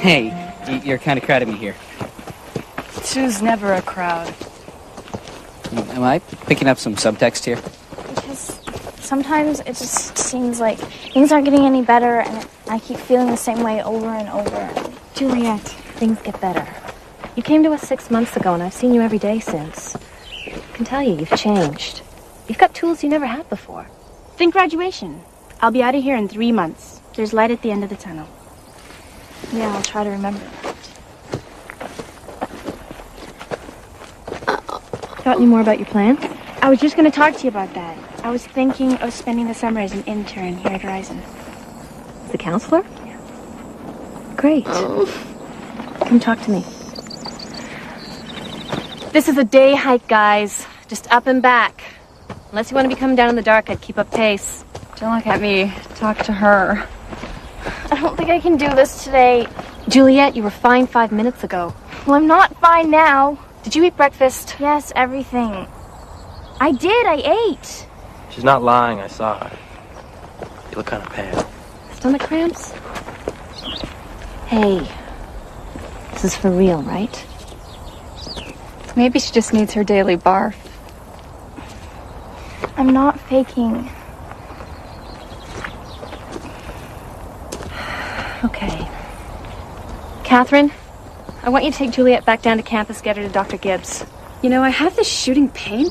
Hey, you're kind of crowding me here. Two's never a crowd. Am I picking up some subtext here? Because sometimes it just seems like things aren't getting any better, and I keep feeling the same way over and over. Juliet, things get better. You came to us 6 months ago, and I've seen you every day since. I can tell you, you've changed. You've got tools you never had before. Think graduation. I'll be out of here in 3 months. There's light at the end of the tunnel. Yeah, I'll try to remember. Got any more about your plans? I was just going to talk to you about that. I was thinking of spending the summer as an intern here at Horizon. The counselor? Yeah. Great. Come talk to me. This is a day hike, guys. Just up and back. Unless you want to be coming down in the dark, I'd keep up pace. Don't look at me. Talk to her. I don't think I can do this today. Juliet, you were fine 5 minutes ago. Well, I'm not fine now. Did you eat breakfast? Yes, everything. I did, I ate. She's not lying, I saw her. You look kind of pale. Stomach cramps? Hey, this is for real, right? Maybe she just needs her daily barf. I'm not faking. Okay. Catherine, I want you to take Juliet back down to campus, get her to Dr. Gibbs. You know, I have this shooting pain.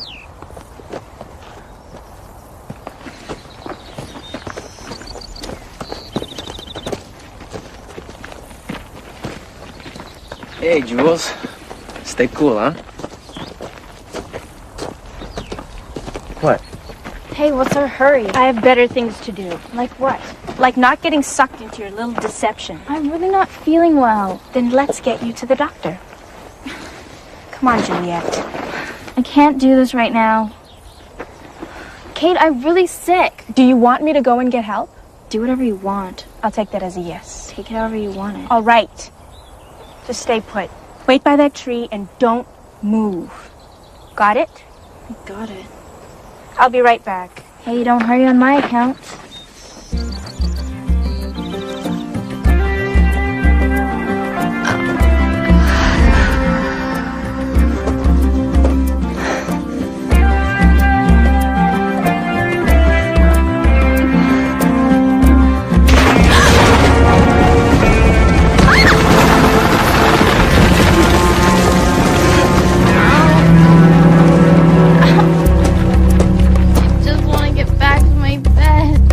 Hey, Jules. Stay cool, huh? What? Hey, what's our hurry? I have better things to do. Like what? Like not getting sucked into your little deception. I'm really not feeling well. Then let's get you to the doctor. Come on, Juliet. I can't do this right now. Kate, I'm really sick. Do you want me to go and get help? Do whatever you want. I'll take that as a yes. Take it however you want it. All right. Just stay put. Wait by that tree and don't move. Got it? I got it. I'll be right back. Hey, don't hurry on my account. Just want to get back to my bed.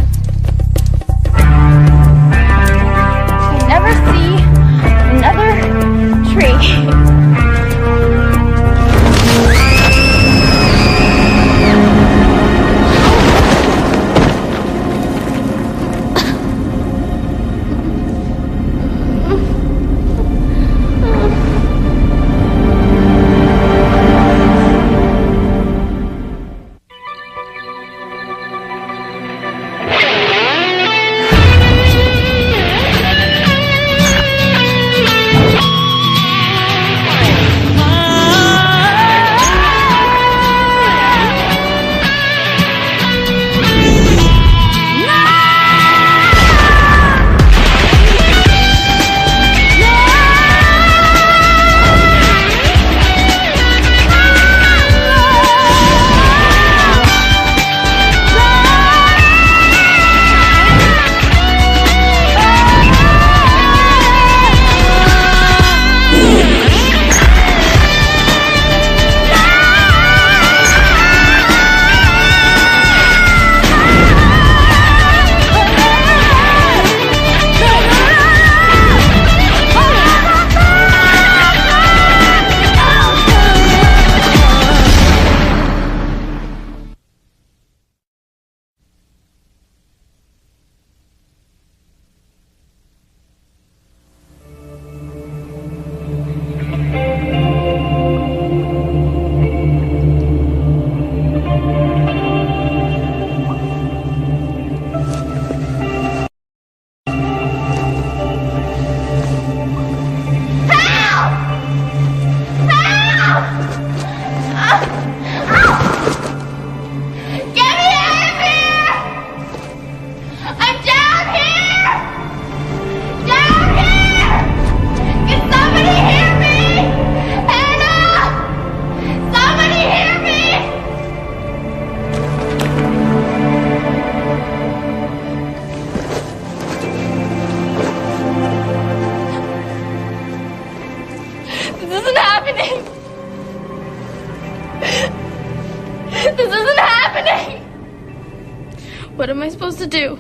What am I supposed to do?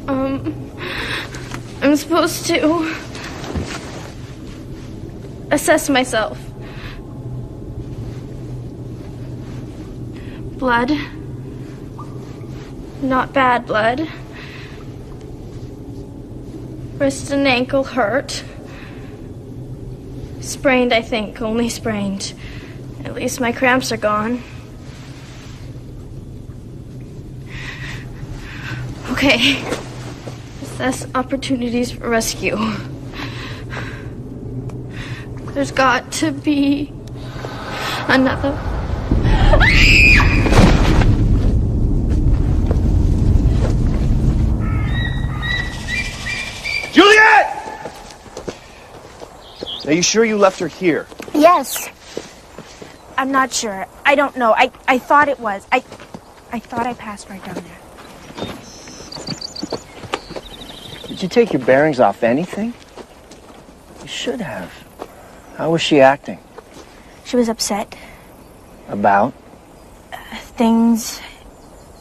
I'm supposed to assess myself. Blood. Not bad blood. Wrist and ankle hurt. Sprained, I think. Only sprained. At least my cramps are gone. Okay. Assess opportunities for rescue. There's got to be another. Juliet! Are you sure you left her here? Yes. I'm not sure. I don't know. I thought it was. I thought I passed right down there. Did you take your bearings off anything? You should have. How was she acting? She was upset. About? Things.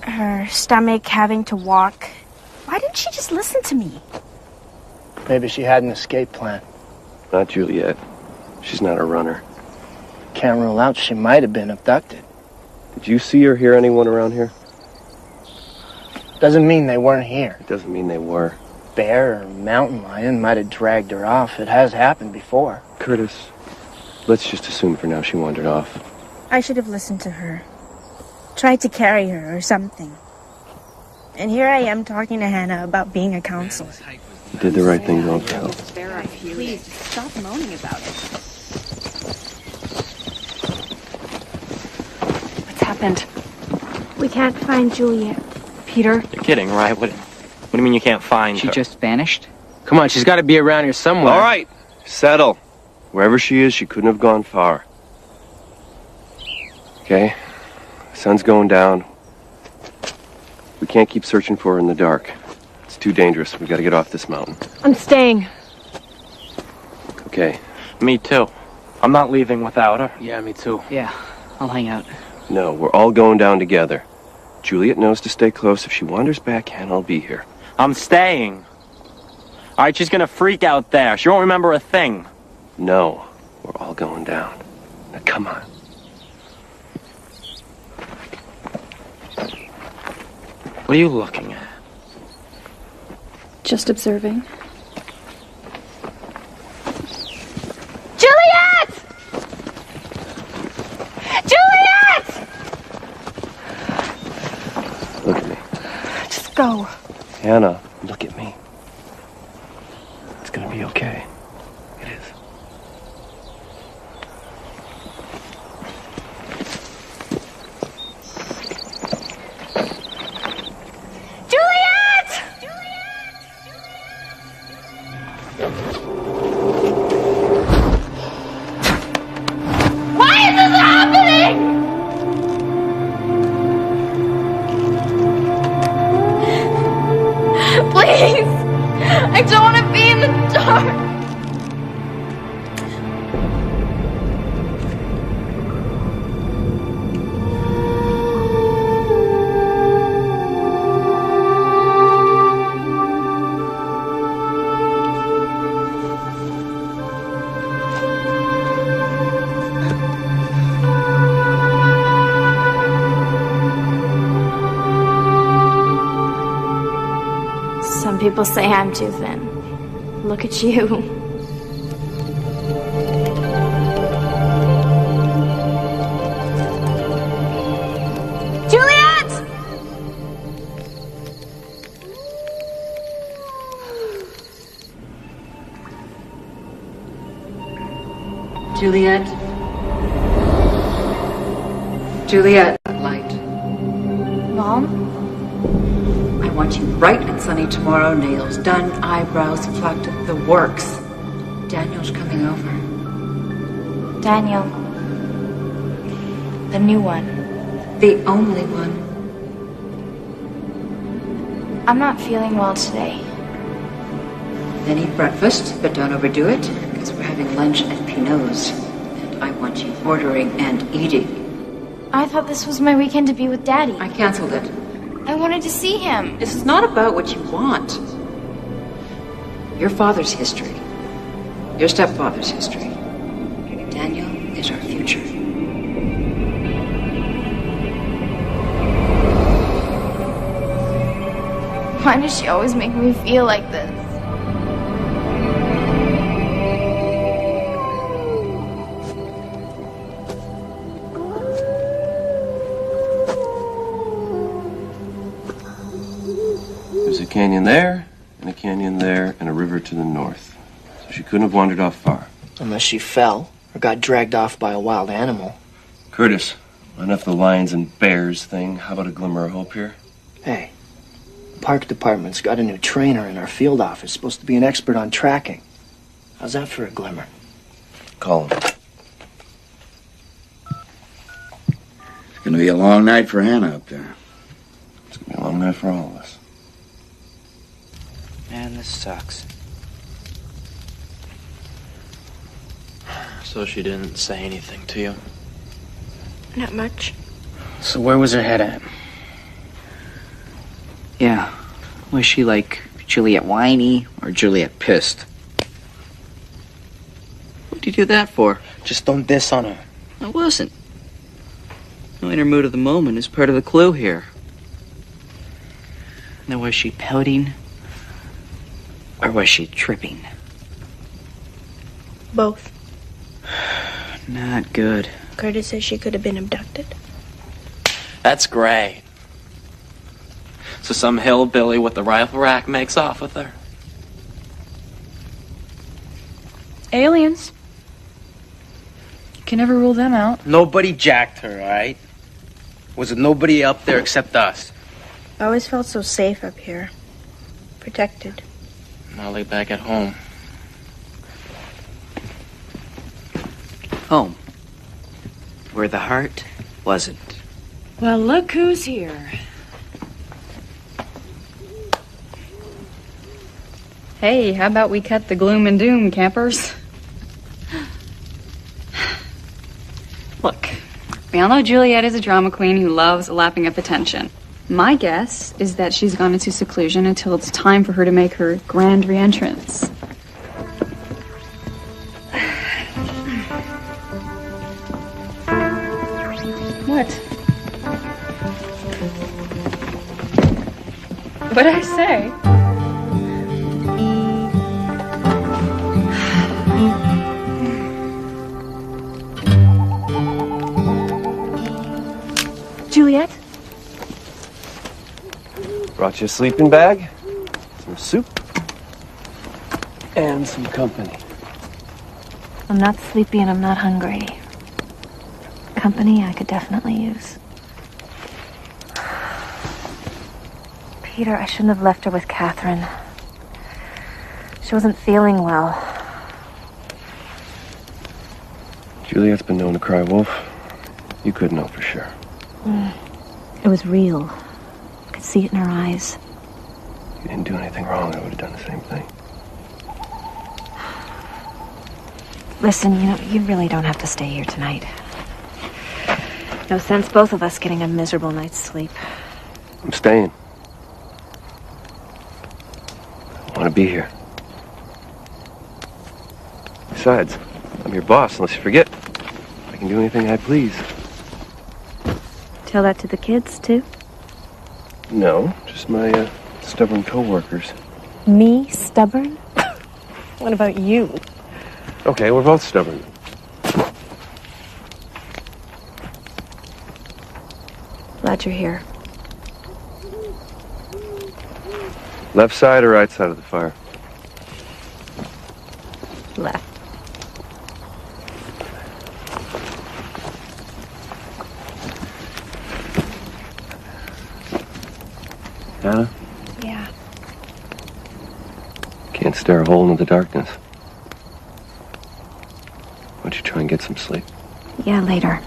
Her stomach, having to walk. Why didn't she just listen to me? Maybe she had an escape plan. Not Juliet. She's not a runner. Can't rule out she might have been abducted. Did you see or hear anyone around here? Doesn't mean they weren't here. It doesn't mean they were. Bear or mountain lion might have dragged her off. It has happened before. Curtis, let's just assume for now she wandered off. I should have listened to her. Tried to carry her or something. And here I am talking to Hannah about being a counselor. You did the right thing going for help. Please, stop moaning about it. What's happened? We can't find Juliet. Peter? You're kidding, right? What do you mean you can't find She her? just vanished? Come on, she's got to be around here somewhere. All right, settle. Wherever she is, she couldn't have gone far. Okay? The sun's going down. We can't keep searching for her in the dark. It's too dangerous. We gotta get off this mountain. I'm staying. Okay. Me too. I'm not leaving without her. Yeah, me too. Yeah, I'll hang out. No, we're all going down together. Juliet knows to stay close. If she wanders back, Hannah'll be here. I'm staying. All right, she's gonna freak out there. She won't remember a thing. No, we're all going down. Now, come on. What are you looking at? Just observing. Juliet! Juliet! Look at me. Just go. Hannah, look at me. It's gonna be okay. It is. Juliet! Why is this happening? Please! I don't want to be in the dark! Some people say I'm too thin. Look at you. Juliet! Juliet? Juliet, light. Mom? I want you bright and sunny tomorrow. Nails done, eyebrows plucked, the works. Daniel's coming over. Daniel. The new one. The only one. I'm not feeling well today. Then eat breakfast, but don't overdo it, because we're having lunch at Pinot's. And I want you ordering and eating. I thought this was my weekend to be with Daddy. I canceled it. I wanted to see him. This is not about what you want. Your father's history. Your stepfather's history. Daniel is our future. Why does she always make me feel like this? There's a canyon there, and a canyon there, and a river to the north. So she couldn't have wandered off far. Unless she fell or got dragged off by a wild animal. Curtis, enough the lions and bears thing. How about a glimmer of hope here? Hey, the park department's got a new trainer in our field office, supposed to be an expert on tracking. How's that for a glimmer? Call him. It's gonna be a long night for Hannah up there. It's gonna be a long night for all of us. Man, this sucks. So she didn't say anything to you? Not much. So where was her head at? Yeah. Was she like Juliet whiny or Juliet pissed? What'd you do that for? Just don't diss on her. I wasn't. Knowing her mood of the moment is part of the clue here. Now, was she pouting? Or was she tripping? Both. Not good. Curtis says she could have been abducted. That's great. So some hillbilly with the rifle rack makes off with her. Aliens. You can never rule them out. Nobody jacked her, all right? Was it nobody up there except us? I always felt so safe up here. Protected. Molly back at home. Home. Where the heart wasn't. Well, look who's here. Hey, how about we cut the gloom and doom, campers? Look, we all know Juliet is a drama queen who loves lapping up attention. My guess is that she's gone into seclusion until it's time for her to make her grand re-entrance. What? What'd I say? Juliet? Brought you a sleeping bag, some soup, and some company. I'm not sleepy and I'm not hungry. Company I could definitely use. Peter, I shouldn't have left her with Catherine. She wasn't feeling well. Juliet's been known to cry wolf. You could know for sure. It was real. I could see it in her eyes. You didn't do anything wrong, I would have done the same thing. Listen, you really don't have to stay here tonight. No sense both of us getting a miserable night's sleep. I'm staying. I want to be here. Besides, I'm your boss, unless you forget. I can do anything I please. Tell that to the kids, too? No, just my stubborn co-workers. Me stubborn? What about you? Okay, we're both stubborn. Glad you're here. Left side or right side of the fire? Left. Hannah? Yeah. Can't stare a hole into the darkness. Why don't you try and get some sleep? Yeah, later.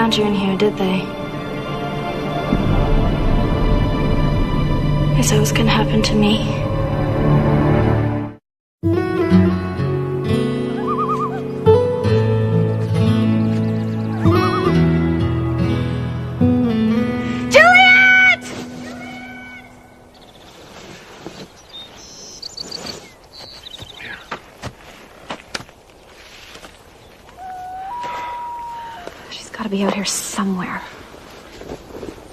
found you in here, did they? Is that what's gonna happen to me? Juliet! She's gotta be out here somewhere.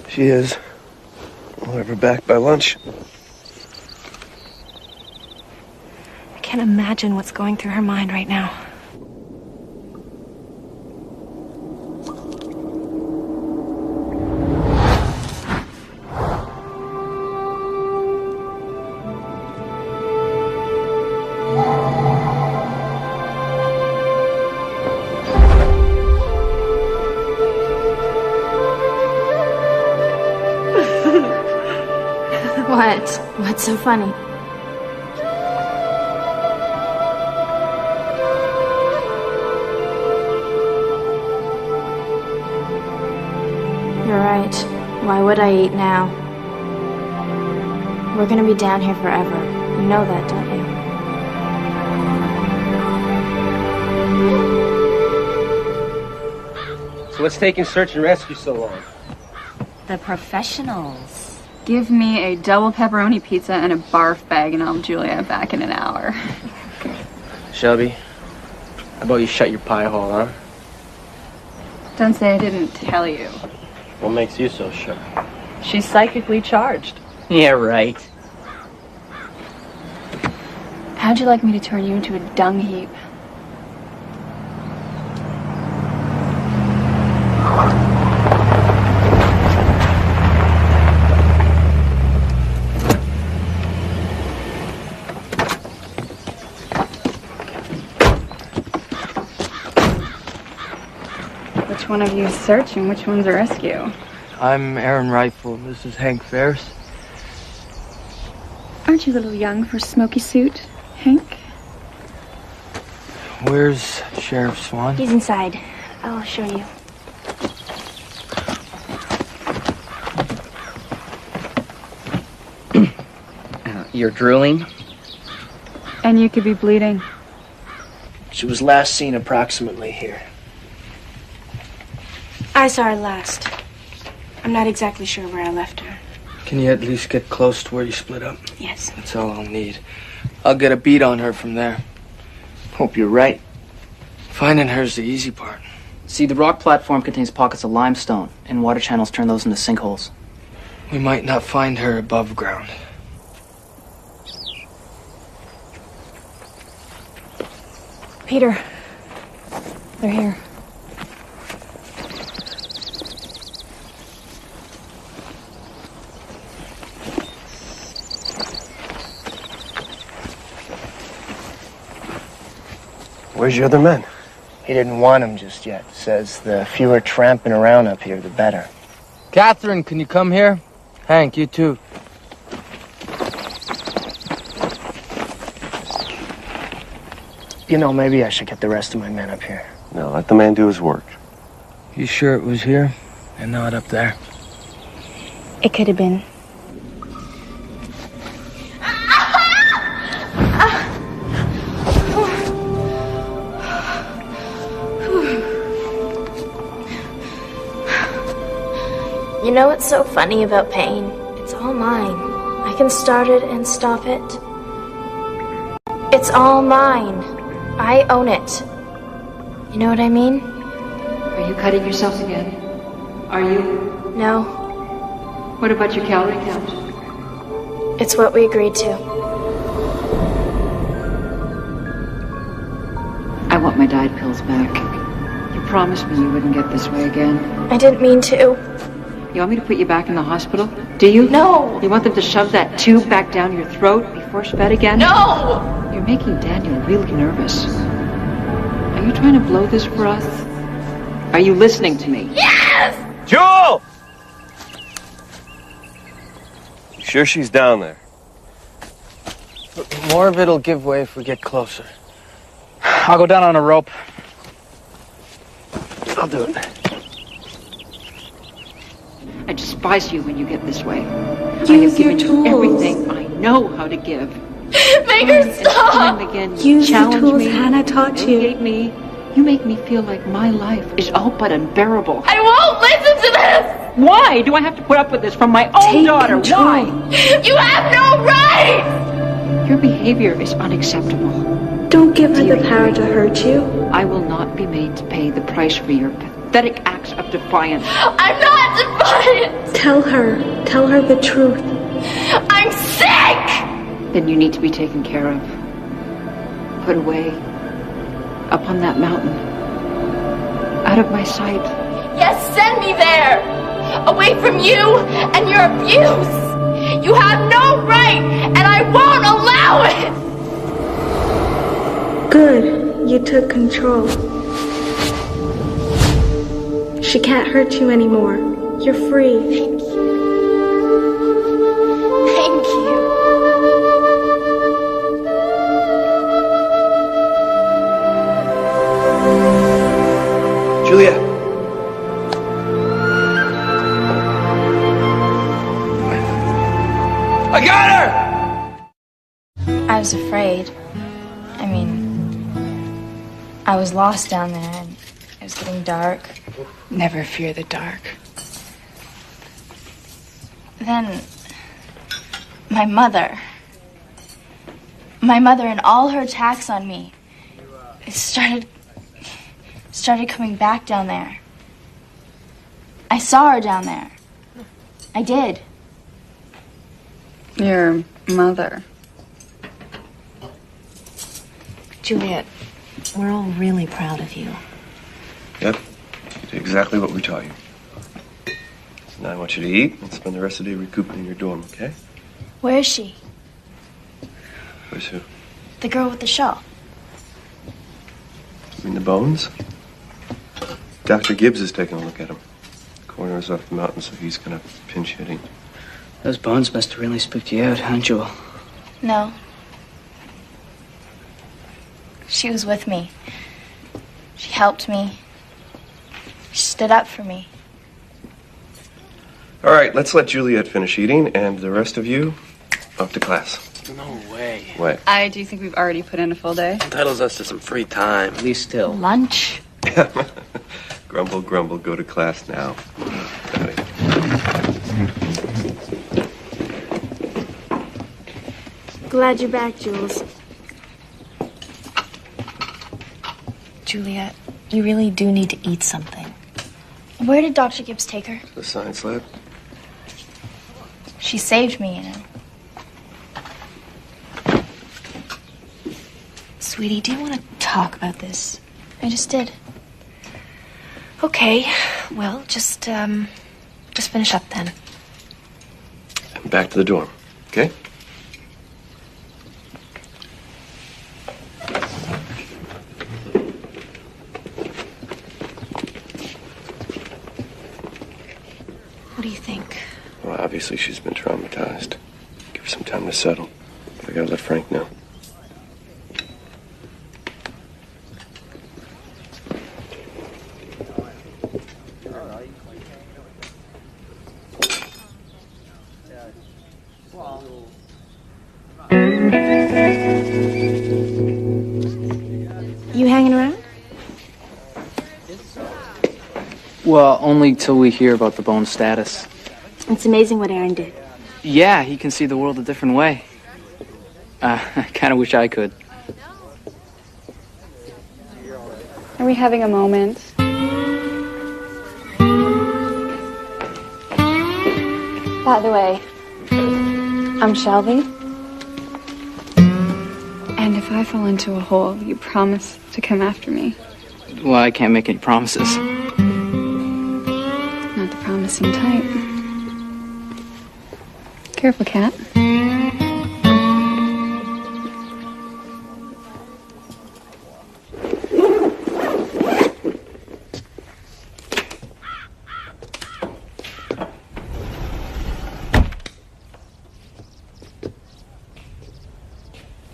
She is. We'll have her back by lunch. I can't imagine what's going through her mind right now. What? What's so funny? You're right. Why would I eat now? We're gonna be down here forever. You know that, don't you? So what's taking search and rescue so long? The professionals. Give me a double pepperoni pizza and a barf bag, and I'll have Julia back in an hour. Shelby, how about you shut your pie hole, huh? Don't say I didn't tell you. What makes you so sure? She's psychically charged. Yeah, right. How'd you like me to turn you into a dung heap? Which one of you is search and which one's a rescue? I'm Aaron Rifle. This is Hank Ferris. Aren't you a little young for a smoky suit, Hank? Where's Sheriff Swan? He's inside. I'll show you. You're drooling? And you could be bleeding. She was last seen approximately here. I saw her last. I'm not exactly sure where I left her. Can you at least get close to where you split up? Yes. That's all I'll need. I'll get a beat on her from there. Hope you're right. Finding her's the easy part. See, the rock platform contains pockets of limestone, and water channels turn those into sinkholes. We might not find her above ground. Peter, they're here. Where's your other men? He didn't want him just yet. Says the fewer tramping around up here, the better. Catherine, can you come here? Hank, you too. You know, maybe I should get the rest of my men up here. No, let the man do his work. You sure it was here and not up there? It could have been. You know what's so funny about pain? It's all mine. I can start it and stop it. It's all mine. I own it. You know what I mean? Are you cutting yourself again? Are you? No. What about your calorie count? It's what we agreed to. I want my diet pills back. You promised me you wouldn't get this way again. I didn't mean to. You want me to put you back in the hospital? Do you? No! You want them to shove that tube back down your throat, be force fed again? No! You're making Daniel really nervous. Are you trying to blow this for us? Are you listening to me? Yes! Jewel! You sure she's down there? More of it'll give way if we get closer. I'll go down on a rope. I'll do it. I despise you when you get this way. I have given you everything I know how to give. Make her stop! Time and again, you Use the challenge tools me, Hannah taught you. humiliate me. You make me feel like my life is all but unbearable. I won't listen to this! Why do I have to put up with this from my own daughter? Why? You have no right! Your behavior is unacceptable. Don't give her the power to hurt you. I will not be made to pay the price for your pathetic acts of defiance. I'm not defiant! Tell her the truth. I'm sick! Then you need to be taken care of. Put away. Up on that mountain. Out of my sight. Yes, send me there! Away from you and your abuse! You have no right, and I won't allow it! Good, you took control. She can't hurt you anymore. You're free. Thank you. Thank you. Juliet! I got her! I was afraid. I mean, I was lost down there and it was getting dark. Never fear the dark. Then, my mother and all her attacks on me, it started coming back down there. I saw her down there. I did. Your mother. Juliet, we're all really proud of you. Yep. You did exactly what we taught you. So now I want you to eat and spend the rest of the day recouping in your dorm, okay? Where is she? Where's who? The girl with the shawl. You mean the bones? Dr. Gibbs is taking a look at him. Coroner's off the mountain, so he's gonna pinch hitting. Those bones must have really spooked you out, huh, Jewel? No. She was with me. She helped me. She stood up for me. All right, let's let Juliet finish eating, and the rest of you, off to class. No way. What? I do think we've already put in a full day. Entitles us to some free time. At least still. Lunch? Grumble, grumble, go to class now. Got it. Glad you're back, Jules. Juliet, you really do need to eat something. Where did Dr. Gibbs take her? The science lab? She saved me, you know. Sweetie, do you want to talk about this? I just did. Okay, well, just finish up then. And back to the dorm, okay? What do you think? Well, obviously she's been traumatized. Give her some time to settle. But I gotta let Frank know. You hanging around? Well, only till we hear about the bone status. It's amazing what Aaron did. Yeah, he can see the world a different way. I kind of wish I could. Are we having a moment? By the way, I'm Shelby. And if I fall into a hole, you promise to come after me. Well, I can't make any promises. Not the promising type. Careful, cat.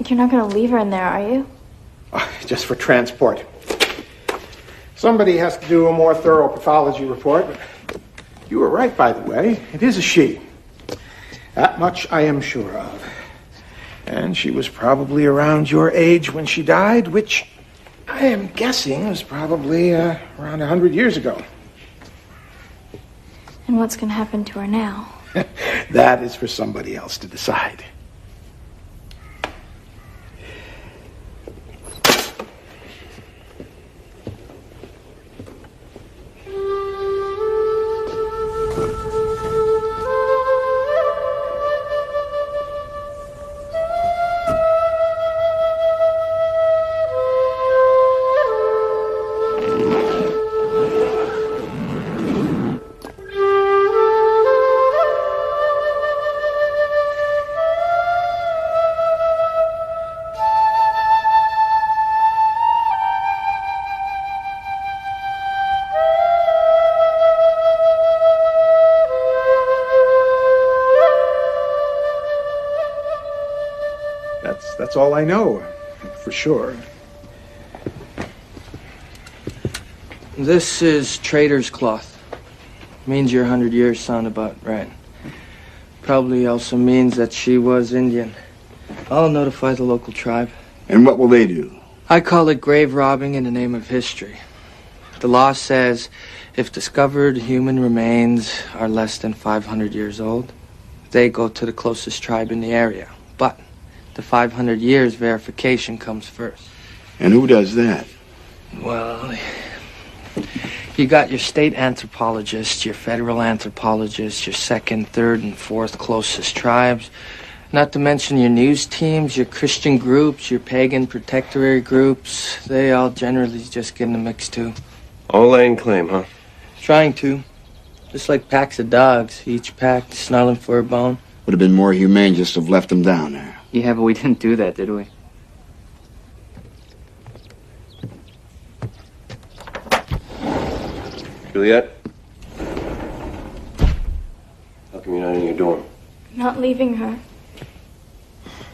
You're not going to leave her in there, are you? Just for transport. Somebody has to do a more thorough pathology report. You were right, by the way. It is a she. That much I am sure of. And she was probably around your age when she died, which I am guessing was probably around 100 years ago. And what's going to happen to her now? That is for somebody else to decide. That's all I know, for sure. This is trader's cloth. Means your 100 years sound about right. Probably also means that she was Indian. I'll notify the local tribe. And what will they do? I call it grave robbing in the name of history. The law says if discovered human remains are less than 500 years old, they go to the closest tribe in the area. But the 500 years verification comes first. And who does that? Well, you got your state anthropologists, your federal anthropologists, your second, third, and fourth closest tribes. Not to mention your news teams, your Christian groups, your pagan protectorate groups. They all generally just get in the mix too. All laying claim, huh? Trying to. Just like packs of dogs, each pack snarling for a bone. Would have been more humane just to have left them down there. Yeah, but we didn't do that, did we? Juliet? How come you're not in your dorm? I'm not leaving her.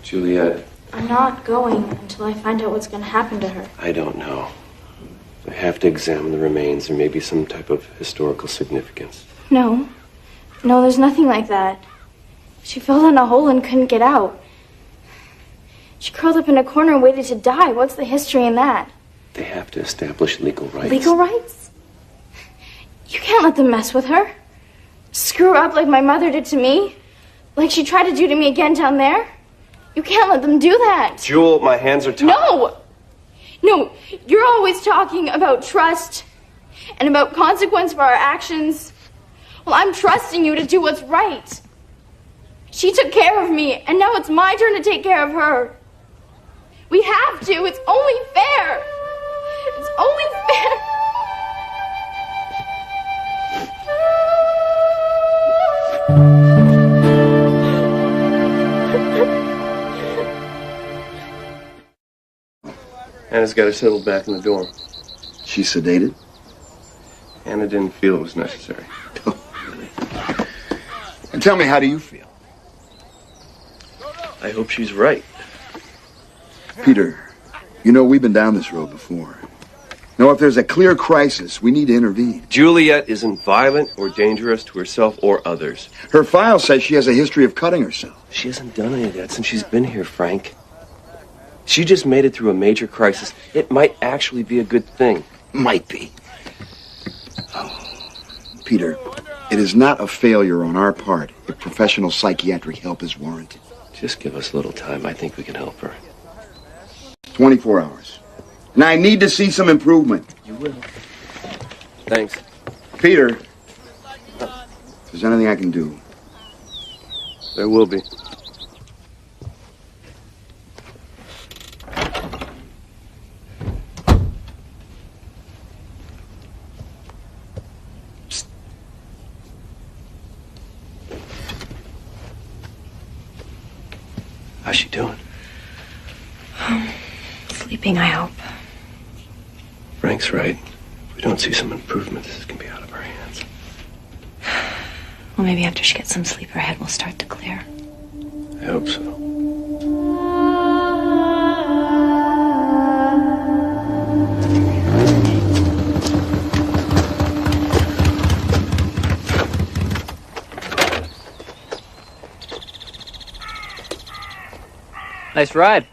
Juliet, I'm not going until I find out what's going to happen to her. I don't know. I have to examine the remains. There may be some type of historical significance. No. No, there's nothing like that. She fell in a hole and couldn't get out. She curled up in a corner and waited to die. What's the history in that? They have to establish legal rights. Legal rights? You can't let them mess with her. Screw her up like my mother did to me. Like she tried to do to me again down there. You can't let them do that. Jewel, my hands are tied. No! No, you're always talking about trust and about consequence for our actions. Well, I'm trusting you to do what's right. She took care of me, and now it's my turn to take care of her. We have to. It's only fair. It's only fair. Anna's got her settled back in the dorm. She's sedated? Anna didn't feel it was necessary. And tell me, how do you feel? I hope she's right. Peter, you know we've been down this road before. Now, if there's a clear crisis, we need to intervene. Juliet isn't violent or dangerous to herself or others. Her file says she has a history of cutting herself. She hasn't done any of that since she's been here, Frank. She just made it through a major crisis. It might actually be a good thing. Might be. Oh. Peter, it is not a failure on our part if professional psychiatric help is warranted. Just give us a little time. I think we can help her. 24 hours. And I need to see some improvement. You will. Thanks. Peter, if there's anything I can do. There will be. Psst. How's she doing? Sleeping, I hope. Frank's right. If we don't see some improvement, this is going to be out of our hands. Well, maybe after she gets some sleep, her head will start to clear. I hope so. Nice ride.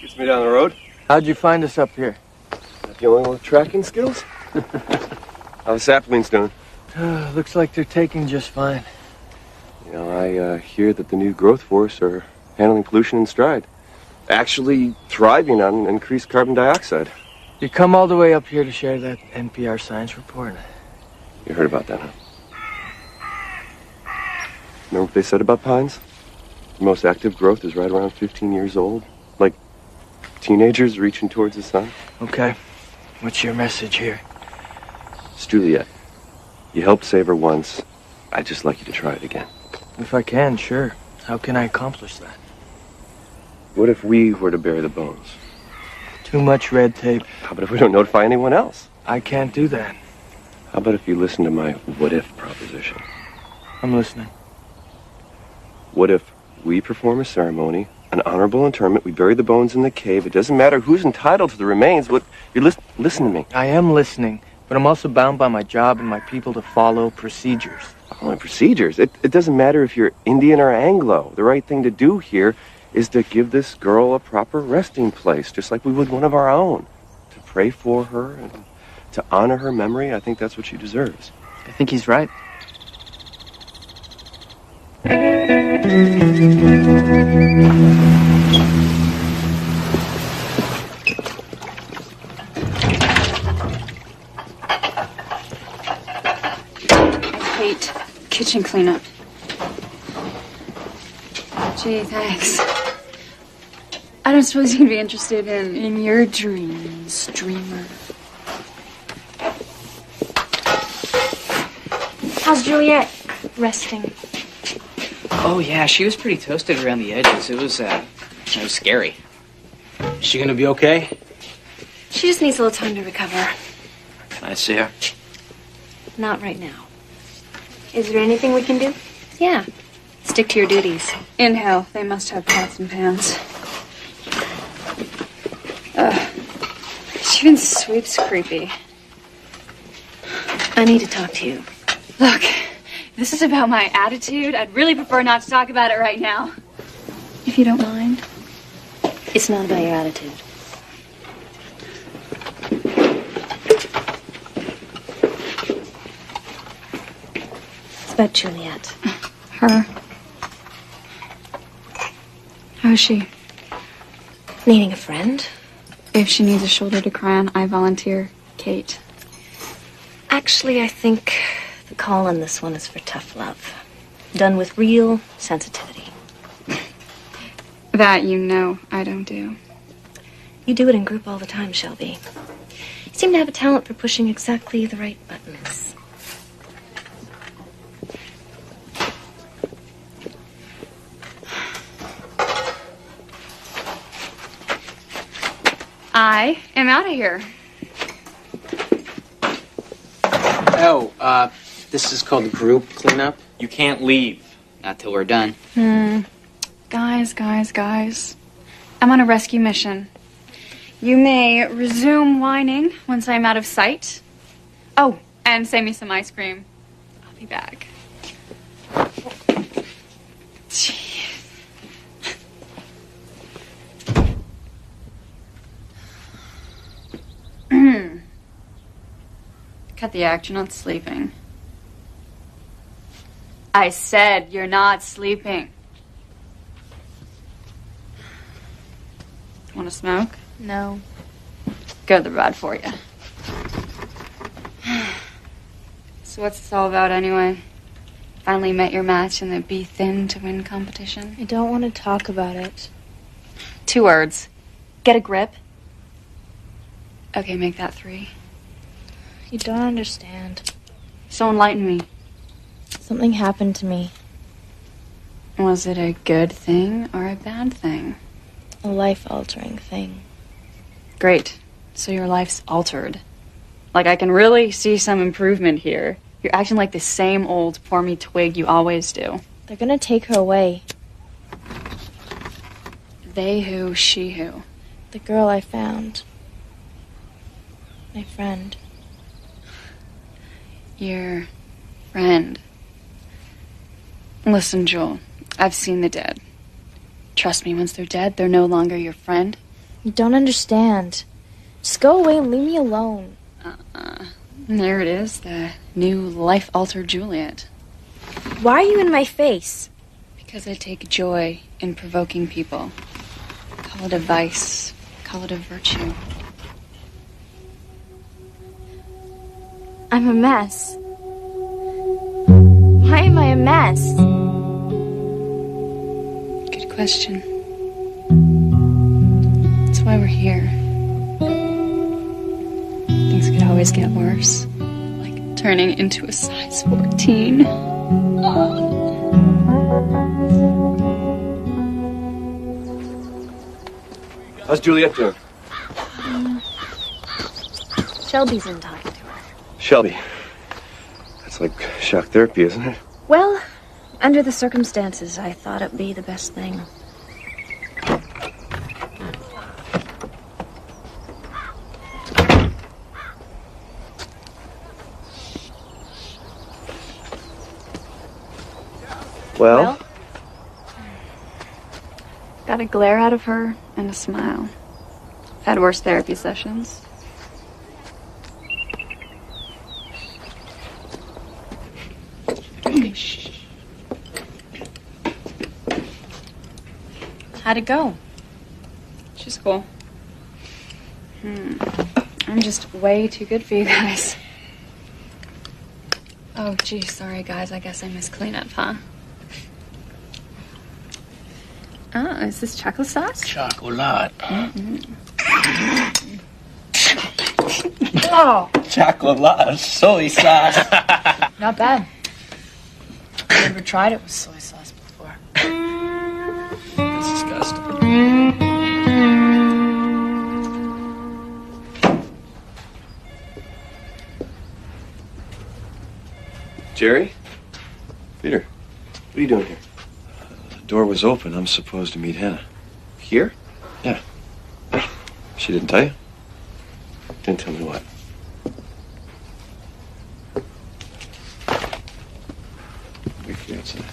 Gets me down the road. How'd you find us up here? Not the only one with tracking skills. How the saplings doing? Looks like they're taking just fine. You know, I hear that the new growth forests are handling pollution in stride. Actually thriving on increased carbon dioxide. You come all the way up here to share that NPR science report? You heard about that, huh? Remember what they said about pines? The most active growth is right around 15 years old. Like teenagers reaching towards the sun. Okay. What's your message here? It's Juliet. You helped save her once. I'd just like you to try it again. If I can, sure. How can I accomplish that? What if we were to bury the bones? Too much red tape. How about if we don't notify anyone else? I can't do that. How about if you listen to my what-if proposition? I'm listening. What if we perform a ceremony, an honorable interment, we bury the bones in the cave, it doesn't matter who's entitled to the remains, listen to me. I am listening, but I'm also bound by my job and my people to follow procedures. Following procedures? It doesn't matter if you're Indian or Anglo. The right thing to do here is to give this girl a proper resting place, just like we would one of our own. To pray for her and to honor her memory, I think that's what she deserves. I think he's right. I hate kitchen cleanup. Gee, thanks. I don't suppose you'd be interested in your dreams, dreamer. How's Juliet? Resting. Oh, yeah, she was pretty toasted around the edges. It was scary. Is she gonna be okay? She just needs a little time to recover. Can I see her? Not right now. Is there anything we can do? Yeah. Stick to your duties. In hell, they must have pots and pans. Even Sweep's creepy. I need to talk to you. Look, this is about my attitude. I'd really prefer not to talk about it right now. If you don't mind. It's not about your attitude. It's about Juliet. Her. How's she? Needing a friend. If she needs a shoulder to cry on, I volunteer. Kate. Actually, I think the call on this one is for tough love. Done with real sensitivity. That you know I don't do. You do it in group all the time, Shelby. You seem to have a talent for pushing exactly the right buttons. I am out of here. Oh, this is called group cleanup? You can't leave. Not till we're done. Guys. I'm on a rescue mission. You may resume whining once I'm out of sight. Oh, and save me some ice cream. I'll be back. Cut the act, you're not sleeping. I said you're not sleeping. Want to smoke? No. Good, they're bad for you. So what's this all about anyway? Finally met your match in the be thin to win competition? I don't want to talk about it. 2 words. Get a grip. Okay, make that 3. You don't understand. So enlighten me. Something happened to me. Was it a good thing or a bad thing? A life-altering thing. Great. So your life's altered. Like, I can really see some improvement here. You're acting like the same old pour me twig you always do. They're gonna take her away. They who, she who? The girl I found. My friend. Your friend. Listen, Joel, I've seen the dead. Trust me, once they're dead, they're no longer your friend. You don't understand. Just go away and leave me alone. And there it is, the new life-altered Juliet. Why are you in my face? Because I take joy in provoking people. Call it a vice. Call it a virtue. I'm a mess. Why am I a mess? Good question. That's why we're here. Things could always get worse. Like turning into a size 14. How's Juliet doing? Shelby's in talking to her. Shelby. That's like shock therapy, isn't it? Well, under the circumstances, I thought it'd be the best thing. Well? Got a glare out of her and a smile. Had worse therapy sessions. How'd it go? She's cool. I'm just way too good for you guys. Oh, gee, sorry, guys. I guess I missed cleanup, huh? Oh, is this chocolate sauce? Chocolate. Oh, Chocolate. Soy sauce. not bad. I've never tried it with soy sauce before. That's disgusting. Jerry? Peter, what are you doing here? The door was open. I'm supposed to meet Hannah. Here? Yeah. She didn't tell you? Didn't tell me what. Wait for you outside.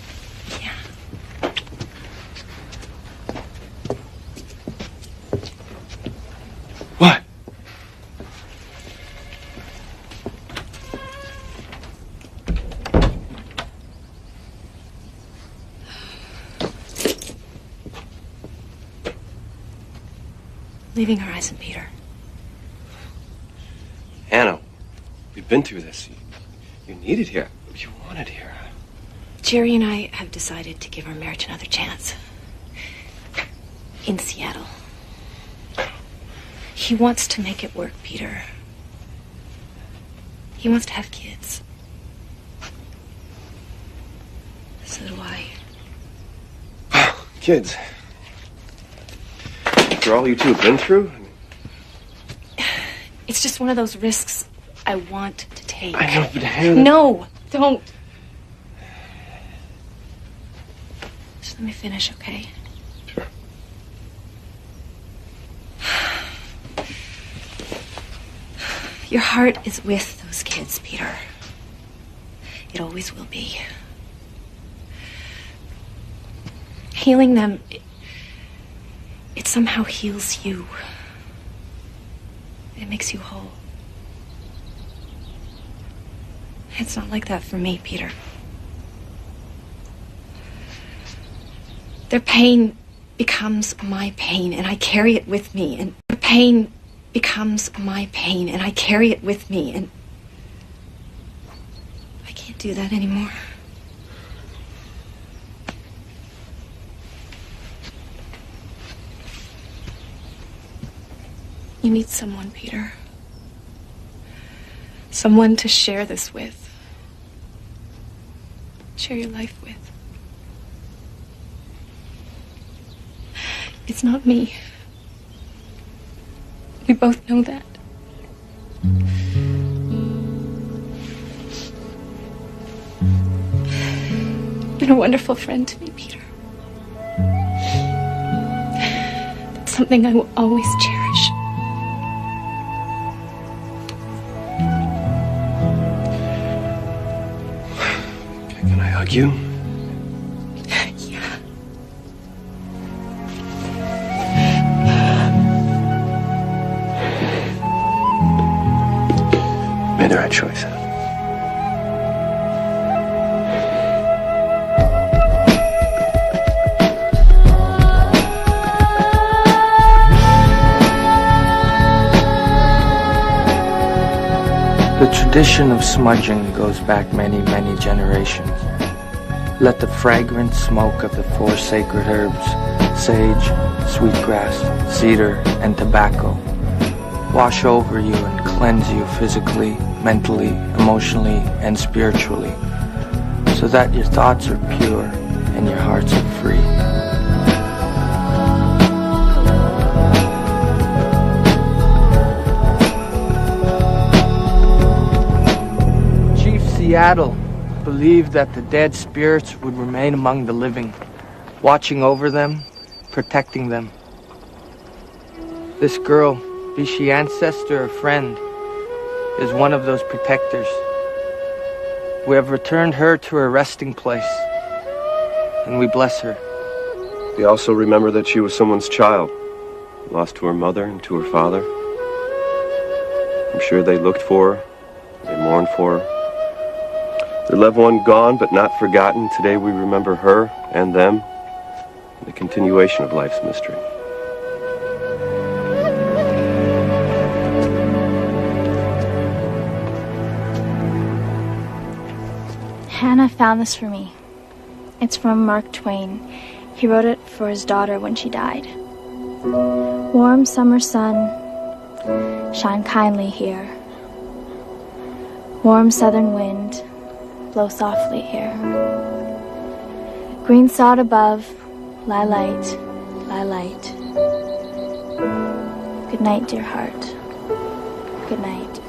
What? Leaving Horizon, Peter. Hannah, we've been through this. You need it here. You want it here. Jerry and I have decided to give our marriage another chance. In Seattle. He wants to make it work, Peter. He wants to have kids. So do I. Kids. After all you two have been through? It's just one of those risks I want to take. I know, but Hannah... No, don't. Just let me finish, okay? Sure. Your heart is with those kids, Peter. It always will be. Healing them, it somehow heals you. It makes you whole. It's not like that for me, Peter. Their pain becomes my pain, and I carry it with me. And their pain becomes my pain, and I carry it with me. And I can't do that anymore. You need someone, Peter. Someone to share this with. Share your life with. It's not me. We both know that. You've been a wonderful friend to me, Peter. That's something I will always cherish. Can I hug you? Yeah. the right choice. The tradition of smudging goes back many, many generations. Let the fragrant smoke of the 4 sacred herbs, sage, sweetgrass, cedar, and tobacco, wash over you and cleanse you physically, mentally, emotionally, and spiritually, so that your thoughts are pure and your hearts are free. Chief Seattle believed that the dead spirits would remain among the living, watching over them, protecting them. This girl, be she ancestor or friend, is one of those protectors. We have returned her to her resting place, and we bless her. We also remember that she was someone's child, lost to her mother and to her father. I'm sure they looked for her, they mourned for her. Their loved one gone but not forgotten. Today we remember her and them, and the continuation of life's mystery. Hannah found this for me. It's from Mark Twain. He wrote it for his daughter when she died. Warm summer sun, shine kindly here. Warm southern wind, blow softly here. Green sod above, lie light, lie light. Good night, dear heart. Good night.